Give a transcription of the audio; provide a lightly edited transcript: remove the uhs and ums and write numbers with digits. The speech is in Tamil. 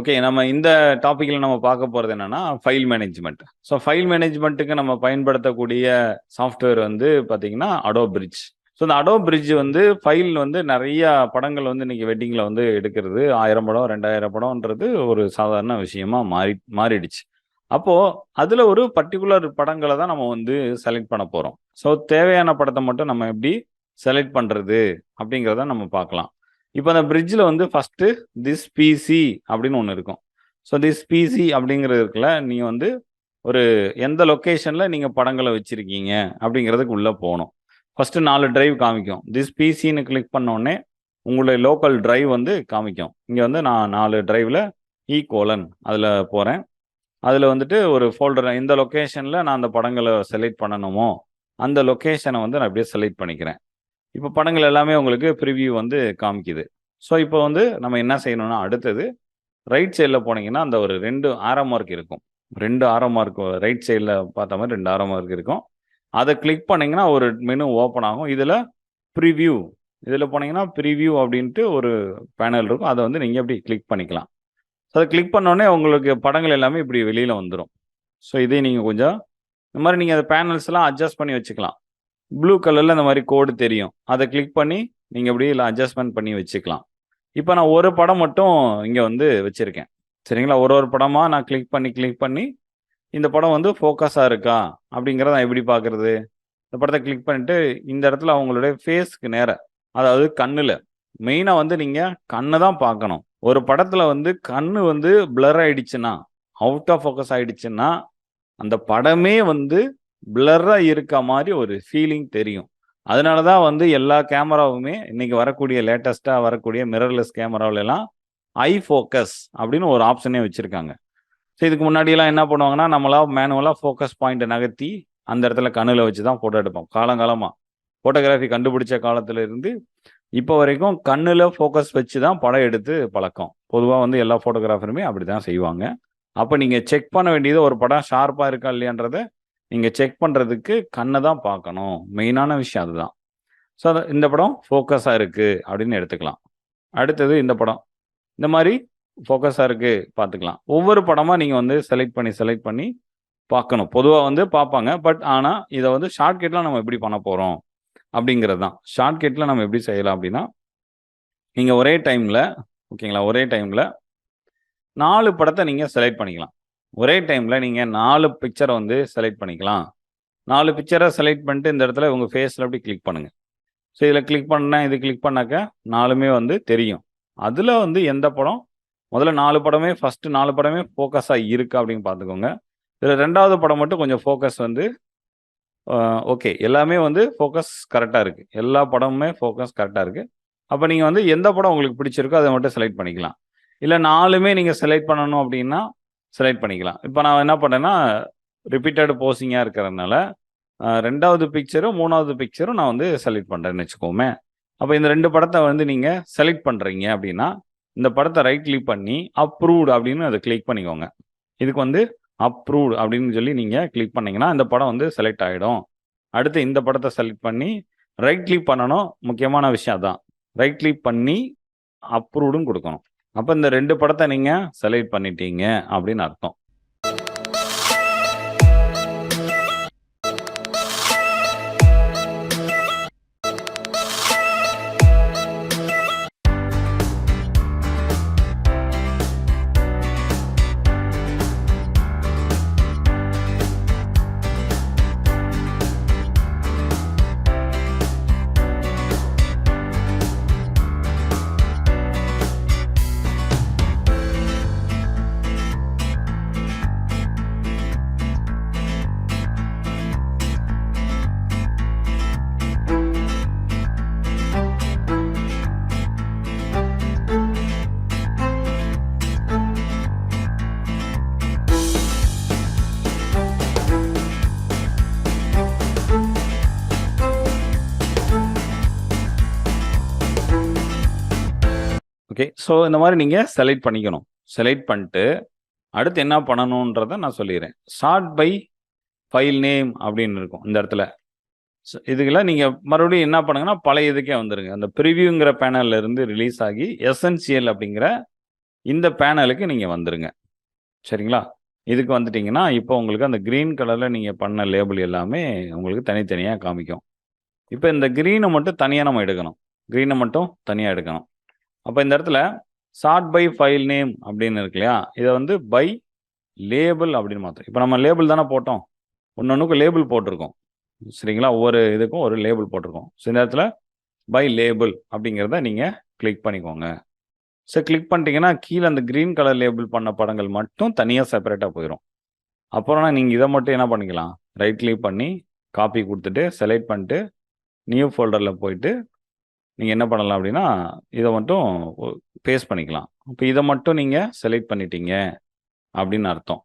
ஓகே. நம்ம இந்த டாபிக்ல நம்ம பார்க்க போறது என்னன்னா, ஃபைல் மேனேஜ்மென்ட். ஸோ ஃபைல் மேனேஜ்மென்ட்க்கு நம்ம பயன்படுத்தக்கூடிய சாஃப்ட்வேர் வந்து பார்த்தீங்கன்னா, Adobe Bridge. ஸோ இந்த Adobe Bridge வந்து ஃபைல் வந்து நெறைய படங்கள் வந்து இன்னைக்கு வெட்டிங்ல வந்து எடுக்கிறது 1000 படம், 2000 படம்ன்றது ஒரு சாதாரண விஷயமா மாறிடுச்சு. அப்போ அதுல ஒரு பர்ட்டிகுலர் படங்கள தான் நம்ம வந்து செலக்ட் பண்ண போறோம். ஸோ தேவையான படத்த மட்டும் நம்ம எப்படி செலக்ட் பண்றது அப்படிங்கிறத நம்ம பார்க்கலாம். இப்ப அந்த பிரிட்ஜ்ல வந்து ஃபர்ஸ்ட்டு திஸ் பிசி அப்படின்னு ஒண்ணு இருக்கும். ஸோ திஸ் பிசி அப்படிங்கிறது இருக்குல்ல, நீங்க வந்து ஒரு எந்த லொகேஷன்ல நீங்க படங்கள வச்சிருக்கீங்க அப்படிங்கிறதுக்கு உள்ள போணும். ஃபர்ஸ்ட்டு 4 டிரைவ் காமிக்கும். திஸ் பிசின்னு கிளிக் பண்ண உடனே உங்களுடைய லோக்கல் டிரைவ் வந்து காமிக்கும். இங்க வந்து நான் 4 டிரைவ்ல அதுல போறேன். அதுல வந்துட்டு ஒரு ஃபோல்டர் எந்த லொகேஷன்ல நான் அந்த படங்கள செலக்ட் பண்ணணுமோ, அந்த லொகேஷன வந்து நான் அப்படியே செலக்ட் பண்ணிக்கிறேன். இப்ப படங்கள் எல்லாமே உங்களுக்கு ப்ரிவ்யூ வந்து காமிக்குது. ஸோ இப்போ வந்து நம்ம என்ன செய்யணும்னா, அடுத்தது ரைட் சைட்ல போனீங்கன்னா, அந்த ஒரு 2 ஆரோ மார்க் இருக்கும். 2 ஆரோ மார்க் ரைட் சைட்ல பார்த்த மாரி 2 ஆரோ மார்க் இருக்கும். அத கிளிக் பண்ணீங்கன்னா, ஒரு மெனு ஓப்பன் ஆகும். இதுல ப்ரிவ்யூ இதுல போனீங்கன்னா, ப்ரிவ்யூ அப்படின்ட்டு ஒரு பேனல் இருக்கும். அத வந்து நீங்க இப்படி கிளிக் பண்ணிக்கலாம். அத கிளிக் பண்ண உடனே உங்களுக்கு படங்கள் எல்லாமே இப்படி வெளியில வந்துரும். ஸோ இதே நீங்க கொஞ்சம் இந்த மாரி நீங்க அந்த பேனல்ஸ்லாம் அட்ஜஸ்ட் பண்ணி வச்சுக்கலாம். ப்ளூ கலர்ல இந்த மாரி கோடு தெரியும். அத கிளிக் பண்ணி நீங்க அப்படியே அட்ஜஸ்ட்மென்ட் பண்ணி வச்சுக்கலாம். இப்ப நான் ஒரு படம் மட்டும் இங்க வந்து வச்சிருக்கேன். சரிங்களா? ஒரு படமா நான் கிளிக் பண்ணி இந்த படம் வந்து ஃபோக்கஸா இருக்கா? அப்படிங்கிறத நான் எப்படி பார்க்கறது? இந்த படத்த கிளிக் பண்ணிட்டு இந்த இடத்துல அவங்களுடைய ஃபேஸ்க்கு நேரா, அதாவது கண்ணுல மெயினா வந்து நீங்க கண்ண தான் பார்க்கணும். ஒரு படத்துல வந்து கண்ணு வந்து பிளர் ஆயிடுச்சுன்னா, அவுட் ஆஃப் ஃபோக்கஸ் ஆயிடுச்சுன்னா, அந்த படமே வந்து பிளர்ரா இருக்க மாரி ஒரு ஃபீலிங் தெரியும். அதனால தான் வந்து எல்லா கேமராவுமே இன்னைக்கு வரக்கூடிய லேட்டஸ்ட்டா வரக்கூடிய மிரர்லெஸ் கேமராவுலலாம் ஐ ஃபோக்கஸ் அப்படின்னு ஒரு ஆப்ஷனே வச்சிருக்காங்க. ஸோ இதுக்கு முன்னாடிலாம் என்ன பண்ணுவாங்கன்னா, நம்மளா மேனுவலா ஃபோக்கஸ் பாயிண்ட்ட நகர்த்தி அந்த இடத்துல கண்ணுல வச்சு தான் ஃபோட்டோ எடுப்போம். காலங்காலமா. ஃபோட்டோகிராஃபி கண்டுபிடிச்ச காலத்துல இருந்து இப்போ வரைக்கும் கண்ணுல ஃபோக்கஸ் வச்சு தான் படம் எடுத்து பழக்கம். பொதுவா வந்து எல்லா ஃபோட்டோகிராஃபருமே அப்படிதான் செய்வாங்க. அப்ப நீங்க செக் பண்ண வேண்டியது ஒரு படம் ஷார்ப்பா இருக்கா இல்லையான்றத நீங்க செக் பண்றதுக்கு கண்ண தான் பார்க்கணும். மெயினான விஷயம் அதுதான். ஸோ இந்த படம் ஃபோக்கஸா இருக்கு அப்படின்னு எடுத்துக்கலாம். அடுத்தது இந்த படம். இந்த மாரி ஃபோக்கஸா இருக்கு பார்த்துக்கலாம். ஒவ்வொரு படமா நீங்க வந்து செலக்ட் பண்ணி பார்க்கணும். பொதுவா வந்து பார்ப்பாங்க. ஆனா இத வந்து ஷார்ட்கட்ல நம்ம எப்படி பண்ண போறோம் அப்படிங்கிறது தான். ஷார்ட்கட்ல நம்ம எப்படி செய்யலாம் அப்படின்னா, நீங்க ஒரே டைம்ல ஓகேங்களா? ஒரே டைம்ல 4 படத்த நீங்க செலக்ட் பண்ணிக்கலாம். ஒரே டைம்ல நீங்க 4 பிக்சர வந்து செலக்ட் பண்ணிக்கலாம். 4 பிக்சர செலக்ட் பண்ணிட்டு இந்த இடத்துல உங்க ஃபேஸ்ல அப்படி கிளிக் பண்ணுங்க. ஸோ இதில கிளிக் பண்ணேன், இது கிளிக் பண்ணாக்க 4மே வந்து தெரியும். அதுல வந்து எந்த படம் முதல்ல 4 படமே ஃபர்ஸ்ட்டு 4 படமே ஃபோக்கஸா இருக்கா அப்படின்னு பார்த்துக்கோங்க. இதில 2வது படம் மட்டும் கொஞ்சம் ஃபோக்கஸ் வந்து ஓகே. எல்லாமே வந்து ஃபோக்கஸ் கரெக்ட்டா இருக்கு. எல்லா படமுமே ஃபோக்கஸ் கரெக்ட்டா இருக்கு. அப்ப நீங்க வந்து எந்த படம் உங்களுக்கு பிடிச்சிருக்கோ அத மட்டும் செலக்ட் பண்ணிக்கலாம். இல்ல 4மே நீங்க செலக்ட் பண்ணணும் அப்படின்னா, செலக்ட் பண்ணிக்கலாம். இப்ப நான் என்ன பண்ணேன்னா, ரிப்பீட்டட் போசிங்கா இருக்கிறதுனால, 2வது பிக்சரும், 3வது பிக்சரும் நான் வந்து செலக்ட் பண்றேன்னு வச்சுக்கோமே. அப்ப இந்த 2 படத்த வந்து நீங்க செலக்ட் பண்றீங்க அப்படின்னா, இந்த படத்த ரைட் கிளிக் பண்ணி அப்ரூவ்ட் அப்படின்னு அத கிளிக் பண்ணிக்கோங்க. இதுக்கு வந்து அப்ரூவ்ட் அப்படின்னு சொல்லி நீங்க கிளிக் பண்ணீங்கன்னா, இந்த படம் வந்து செலக்ட் ஆயிடும். அடுத்து இந்த படத்த செலக்ட் பண்ணி ரைட் கிளிக் பண்ணணும். முக்கியமான விஷயம் அதான். ரைட் கிளிக் பண்ணி அப்ரூவ்டுன்னு குடுக்கணும். அப்ப இந்த 2 படத்த நீங்க செலக்ட் பண்ணிட்டீங்க அப்படின்னு அர்த்தம். ஓகே. ஸோ இந்த மாரி நீங்க செலக்ட் பண்ணிக்கணும். செலக்ட் பண்ணிட்டு, அடுத்து என்ன பண்ணணுன்றத நான் சொல்லிர்றேன். சார்ட் பை ஃபைல் நேம் அப்படின்னு இருக்கும் இந்த இடத்துல. இதுக்கெல்லாம் நீங்க மறுபடியும் என்ன பண்ணுங்கன்னா, பழைய இதுக்கே வந்துருங்க. அந்த பிரிவியூங்கிற பேனல்ல இருந்து ரிலீஸ் ஆகி, எசென்சியல் அப்படிங்கிற இந்த பேனலுக்கு நீங்கள் வந்துருங்க. சரிங்களா? இதுக்கு வந்துட்டீங்கன்னா, இப்போ உங்களுக்கு அந்த கிரீன் கலரில் நீங்கள் பண்ண லேபிள் எல்லாமே உங்களுக்கு தனித்தனியாக காமிக்கும். இப்போ இந்த கிரீனை மட்டும் தனியாக நம்ம எடுக்கணும். கிரீனை மட்டும் தனியாக எடுக்கணும். அப்போ இந்த இடத்துல சார்ட் பை ஃபைல் நேம் அப்படின்னு இருக்கு இல்லையா? இதை வந்து பை லேபிள் அப்படின்னு மாற்றோம். இப்போ நம்ம லேபிள் தானே போட்டோம். ஒன்னொன்றுக்கும் லேபிள் போட்டிருக்கோம். சரிங்களா? ஒவ்வொரு இதுக்கும் ஒரு லேபிள் போட்டிருக்கோம். ஸோ இந்த இடத்துல பை லேபிள் அப்படிங்கிறத நீங்கள் கிளிக் பண்ணிக்கோங்க. ஸோ கிளிக் பண்ணிட்டீங்கன்னா கீழே அந்த க்ரீன் கலர் லேபிள் பண்ண படங்கள் மட்டும் தனியாக செப்பரேட்டாக போயிடும். அப்புறம்னா நீங்கள் இதை மட்டும் என்ன பண்ணிக்கலாம், ரைட் கிளிக் பண்ணி காப்பி கொடுத்துட்டு செலக்ட் பண்ணிட்டு நியூ ஃபோல்டரில் போயிட்டு நீங்கள் என்ன பண்ணலாம் அப்படின்னா இதை மட்டும் பேஸ்ட் பண்ணிக்கலாம். இப்போ இதை மட்டும் நீங்கள் செலக்ட் பண்ணிட்டீங்க அப்படின்னு அர்த்தம்.